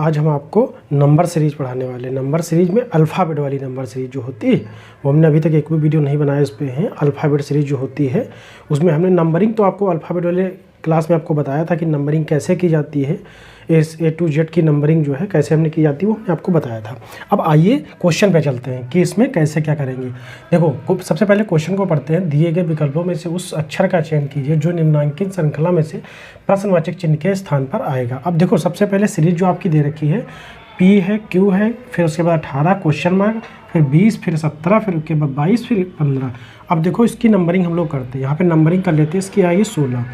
आज हम आपको नंबर सीरीज पढ़ाने वाले हैं। नंबर सीरीज में अल्फ़ाबेट वाली नंबर सीरीज जो होती है वो हमने अभी तक एक भी वीडियो नहीं बनाया इस पे है। अल्फ़ाबेट सीरीज जो होती है उसमें हमने नंबरिंग तो आपको अल्फ़ाबेट वाले क्लास में आपको बताया था कि नंबरिंग कैसे की जाती है, A to Z की नंबरिंग जो है कैसे हमने की जाती है वो हमने आपको बताया था। अब आइए क्वेश्चन पे चलते हैं कि इसमें कैसे क्या करेंगे। देखो सबसे पहले क्वेश्चन को पढ़ते हैं। दिए गए विकल्पों में से उस अक्षर का चयन कीजिए जो निम्नांकित श्रृंखला में से प्रश्नवाचक चिन्ह के स्थान पर आएगा। अब देखो सबसे पहले सीरीज जो आपकी दे रखी है P है, Q है, फिर उसके बाद 18 क्वेश्चन मार्क, फिर 20, फिर 17, फिर उसके बाद 22, फिर 15। अब देखो इसकी नंबरिंग हम लोग करते हैं। यहाँ पे नंबरिंग कर लेते हैं। इसकी आएगी 16,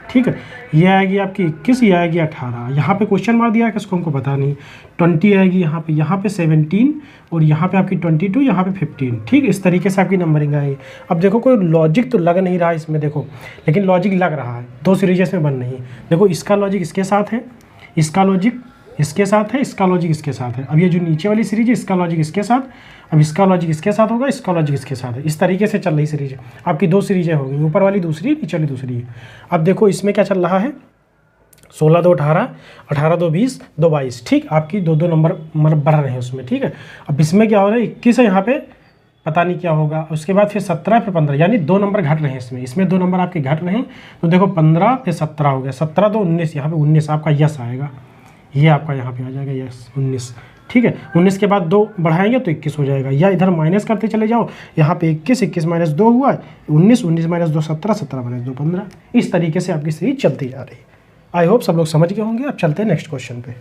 ठीक है। ये आएगी आपकी 21, ये आएगी 18। यहाँ पे क्वेश्चन मार दिया है किसको हमको पता नहीं। 20 आएगी यहाँ पे 17 और यहाँ पे आपकी 22, यहाँ पे 15, ठीक। इस तरीके से आपकी नंबरिंग आएगी। अब देखो कोई लॉजिक तो लग नहीं रहा है इसमें, देखो लेकिन लॉजिक लग रहा है। दो सीरीज इसमें बन रही है। देखो इसका लॉजिक इसके साथ है, इसका लॉजिक इसके साथ है, इसका लॉजिक इसके साथ है। अब ये जो नीचे वाली सीरीज है इसका लॉजिक इसके साथ, अब इसका लॉजिक इसके साथ होगा, इसका लॉजिक इसके साथ है। इस तरीके से चल रही सीरीज है। आपकी दो सीरीजें होंगी, ऊपर वाली दूसरी, नीचे वाली दूसरी है। अब देखो इसमें क्या चल रहा है, 16 2 18, 18 2 20, 2 22, ठीक। आपकी दो नंबर मतलब बढ़ रहे हैं उसमें, ठीक है। अब इसमें क्या हो रहा है, 21 है यहाँ पे, पता नहीं क्या होगा। उसके बाद फिर 17, फिर 15, यानी 2 नंबर घट रहे हैं इसमें 2 नंबर आपके घट रहे हैं। तो देखो 15 फिर 17 हो गया, 17 2 19, यहाँ पे 19 आपका यस आएगा। ये आपका यहाँ पे आ जाएगा यस 19, ठीक है। 19 के बाद 2 बढ़ाएंगे तो 21 हो जाएगा, या इधर माइनस करते चले जाओ। यहाँ पे 21, 21 माइनस 2 हुआ 19, 19 माइनस 2 17, 17 माइनस 2 15। इस तरीके से आपकी सीरीज चलती जा रही है। आई होप सब लोग समझ गए होंगे। अब चलते हैं नेक्स्ट क्वेश्चन पे।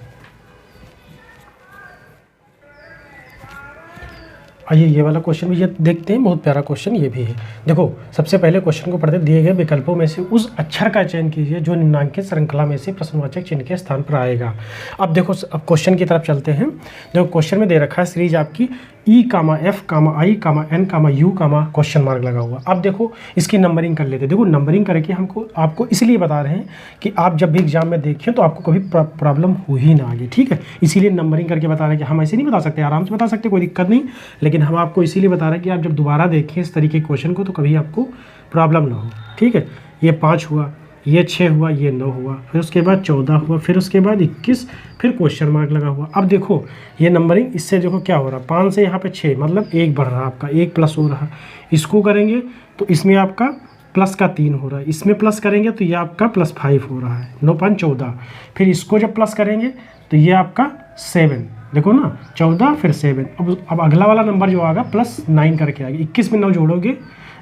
आइए ये वाला क्वेश्चन भी ये देखते हैं, बहुत प्यारा क्वेश्चन ये भी है। देखो सबसे पहले क्वेश्चन को पढ़ते, दिए गए विकल्पों में से उस अक्षर का चयन कीजिए जो निम्नांकित श्रृंखला में से प्रश्नवाचक चिन्ह के स्थान पर आएगा। अब देखो अब क्वेश्चन की तरफ चलते हैं। देखो क्वेश्चन में दे रखा है सीरीज आपकी E, F, I, N, U, question mark लगा हुआ। अब देखो इसकी नंबरिंग कर लेते हैं। देखो नंबरिंग करके आपको इसलिए बता रहे हैं कि आप जब भी एग्जाम में देखें तो आपको कभी प्रॉब्लम हो ही ना आगे, ठीक है। इसीलिए नंबरिंग करके बता रहे हैं कि हम ऐसे नहीं बता सकते, आराम से बता सकते, कोई दिक्कत नहीं, लेकिन हम आपको इसीलिए बता रहे हैं कि आप जब दोबारा देखें इस तरीके के क्वेश्चन को तो कभी आपको प्रॉब्लम ना हो, ठीक है। ये 5 हुआ, ये 6 हुआ, ये 9 हुआ, फिर उसके बाद 14 हुआ, फिर उसके बाद 21, फिर क्वेश्चन मार्क लगा हुआ। अब देखो ये नंबरिंग इससे देखो क्या हो रहा है, 5 से यहाँ पे 6 मतलब 1 बढ़ रहा है आपका, 1 प्लस हो रहा है। इसको करेंगे तो इसमें आपका प्लस का 3 हो रहा है, इसमें प्लस करेंगे तो ये आपका +5 हो रहा है, 9 5 14। फिर इसको जब प्लस करेंगे तो ये आपका 7, देखो ना 14 फिर 7। अब अगला वाला नंबर जो आएगा +9 करके आएगा। 21 में 9 जोड़ोगे,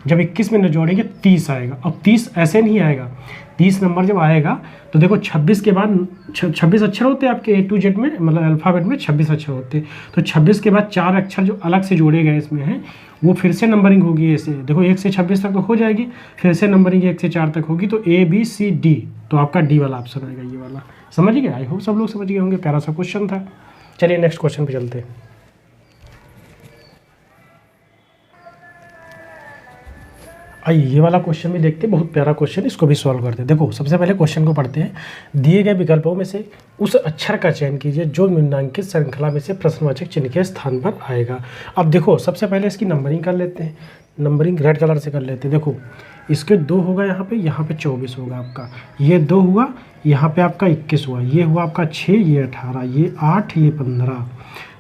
जब 21 में 9 जोड़ेंगे 30 आएगा। अब 30 ऐसे नहीं आएगा, 30 नंबर जब आएगा तो देखो 26 के बाद 26 अक्षर होते हैं आपके A to Z में, मतलब अल्फ़ाबेट में 26 अक्षर होते हैं। तो 26 के बाद 4 अक्षर जो अलग से जोड़े गए इसमें हैं वो फिर से नंबरिंग होगी ऐसे। देखो 1 से 26 तक तो हो जाएगी, फिर से नंबरिंग 1 से 4 तक होगी, तो A B C D, तो आपका D वाला ऑप्शन आएगा, ये वाला। समझ गए? आई होप सब लोग समझ गए होंगे। प्यारा सा क्वेश्चन था। चलिए नेक्स्ट क्वेश्चन पे चलते हैं। आइए ये वाला क्वेश्चन भी देखते हैं, बहुत प्यारा क्वेश्चन, इसको भी सॉल्व करते हैं। देखो सबसे पहले क्वेश्चन को पढ़ते हैं। दिए गए विकल्पों में से उस अक्षर का चयन कीजिए जो निम्नांकित श्रृंखला में से प्रश्नवाचक चिन्ह के स्थान पर आएगा। अब देखो सबसे पहले इसकी नंबरिंग कर लेते हैं। नंबरिंग रेड कलर से कर लेते हैं। देखो इसके 2 होगा, यहाँ पे 24 होगा आपका, ये 2 हुआ, यहाँ पे आपका 21 हुआ, ये हुआ आपका 6, ये 18, ये 8, ये 15,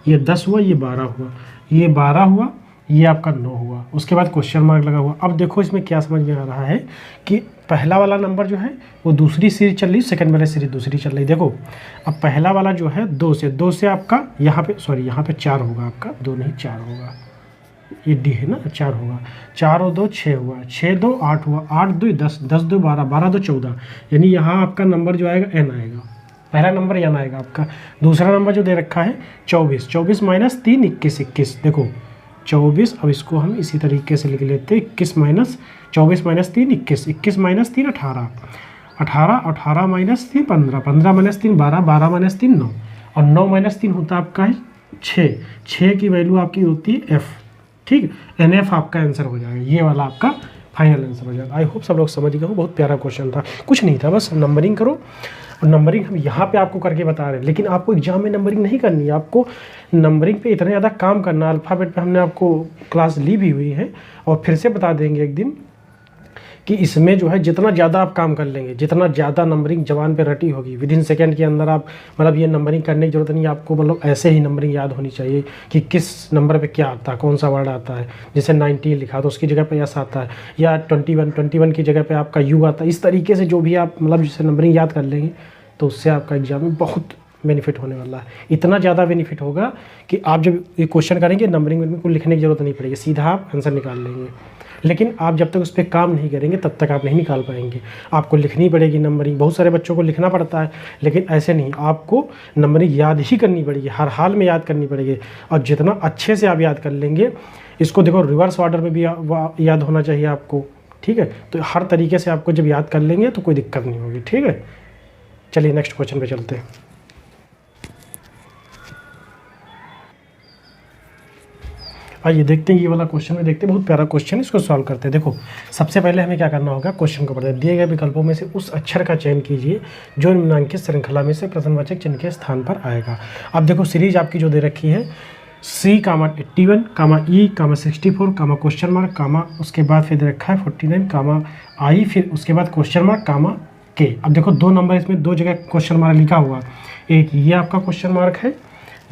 ये 10 हुआ, ये 12 हुआ, ये 12 हुआ, ये आपका 9 हुआ। उसके बाद क्वेश्चन मार्क लगा हुआ। अब देखो इसमें क्या समझ में आ रहा है कि पहला वाला नंबर जो है वो दूसरी सीरीज चल रही, सेकंड वाला सीरीज दूसरी चल रही। देखो अब पहला वाला जो है 2 से आपका यहाँ पे 4 होगा आपका, 2 नहीं 4 होगा, ये डी है ना, 4 होगा, 4 और 2 6 हुआ, 6 2 8 हुआ, 8 2 10, 10 2 12, 12 2 14, यानी यहाँ आपका नंबर जो आएगा n आएगा। पहला नंबर n आएगा आपका। दूसरा नंबर जो दे रखा है 24, 24 माइनस 3 21, 21। देखो 24, अब इसको हम इसी तरीके से लिख लेते हैं, 24 minus 3 21, 21 minus 3 18, 18 minus 3 15, 15 minus 3 12, 12 minus 3 9, और 9 माइनस 3 होता है आपका है 6। 6 की वैल्यू आपकी होती है f, ठीक। NF आपका आंसर हो जाएगा, ये वाला आपका फाइनल आंसर हो जाएगा। आई होप सब लोग समझ गए हो। बहुत प्यारा क्वेश्चन था, कुछ नहीं था, बस नंबरिंग करो। और नंबरिंग हम यहाँ पे आपको करके बता रहे हैं, लेकिन आपको एग्जाम में नंबरिंग नहीं करनी है। आपको नंबरिंग पे इतना ज़्यादा काम करना, अल्फ़ाबेट पे हमने आपको क्लास ली भी हुई है और फिर से बता देंगे एक दिन कि इसमें जो है जितना ज़्यादा आप काम कर लेंगे, जितना ज़्यादा नंबरिंग जबान पे रटी होगी, विद इन सेकेंड के अंदर आप मतलब ये नंबरिंग करने की जरूरत नहीं है आपको, मतलब ऐसे ही नंबरिंग याद होनी चाहिए कि किस नंबर पे क्या आता है, कौन सा वर्ड आता है। जैसे 19 लिखा तो उसकी जगह पे यस आता है, या 21 की जगह पे आपका यू आता है। इस तरीके से जो भी आप मतलब जैसे नंबरिंग याद कर लेंगे तो उससे आपका एग्जाम में बहुत बेनिफिट होने वाला है। इतना ज़्यादा बेनिफिट होगा कि आप जब ये क्वेश्चन करेंगे नंबरिंग में कोई लिखने की ज़रूरत नहीं पड़ेगी, सीधा आप आंसर निकाल लेंगे। लेकिन आप जब तक उस पर काम नहीं करेंगे तब तक आप नहीं निकाल पाएंगे, आपको लिखनी पड़ेगी नंबरिंग। बहुत सारे बच्चों को लिखना पड़ता है, लेकिन ऐसे नहीं, आपको नंबरिंग याद ही करनी पड़ेगी, हर हाल में याद करनी पड़ेगी। और जितना अच्छे से आप याद कर लेंगे, इसको देखो रिवर्स ऑर्डर में भी याद होना चाहिए आपको, ठीक है। तो हर तरीके से आपको जब याद कर लेंगे तो कोई दिक्कत नहीं होगी, ठीक है। चलिए नेक्स्ट क्वेश्चन पे चलते हैं। आइए देखते हैं ये वाला क्वेश्चन में, देखते हैं बहुत प्यारा क्वेश्चन है, इसको सॉल्व करते हैं। देखो सबसे पहले हमें क्या करना होगा, क्वेश्चन को पढ़ते हैं। दिए गए विकल्पों में से उस अक्षर का चयन कीजिए जो निम्नलिखित श्रृंखला में से प्रथमवाचक चिन्ह के स्थान पर आएगा। अब देखो सीरीज आपकी जो दे रखी है C, 81, E, 64, क्वेश्चन मार्क, कामा उसके बाद फिर दे रखा है 49, कामा I, फिर उसके बाद क्वेश्चन मार्क, कामा K। अब देखो दो नंबर इसमें दो जगह क्वेश्चन मार्क लिखा हुआ, एक ये आपका क्वेश्चन मार्क है,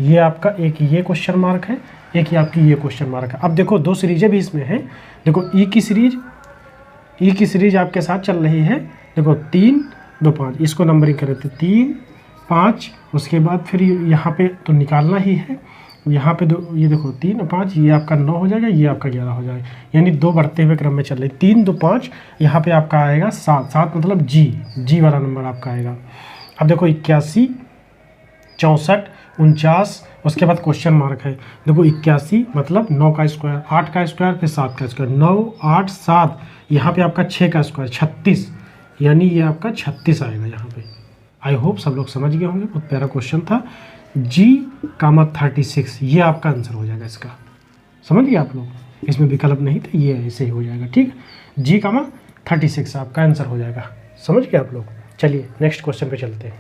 ये आपका एक ये क्वेश्चन मार्क है, एक ये आपकी ये क्वेश्चन मार्क है। अब देखो दो सीरीजें भी इसमें हैं। देखो ई की सीरीज आपके साथ चल रही है। देखो 3, 2, 5, इसको नंबरिंग करें तो 3, 5, उसके बाद फिर यहाँ पे तो निकालना ही है, यहाँ पे दो, ये देखो 3 और 5, ये आपका 9 हो जाएगा, ये आपका 11 हो जाएगा, यानी दो बढ़ते हुए क्रम में चल रही। 3, 2, 5, यहाँ पे आपका आएगा 7 मतलब जी वाला नंबर आपका आएगा। अब देखो 81, 64, 49, उसके बाद क्वेश्चन मार्क है। देखो 81 मतलब 9 का स्क्वायर, 8 का स्क्वायर, फिर 7 का स्क्वायर, 9, 8, 7, यहाँ पे आपका 6 का स्क्वायर 36, यानी ये आपका 36 आएगा यहाँ पे। आई होप सब लोग समझ गए होंगे, बहुत प्यारा क्वेश्चन था। G, 36, ये आपका आंसर हो जाएगा इसका। समझ गए आप लोग, इसमें विकल्प नहीं था, ये ऐसे ही हो जाएगा, ठीक। G, 36 आपका आंसर हो जाएगा। समझ गए आप लोग। चलिए नेक्स्ट क्वेश्चन पे चलते हैं।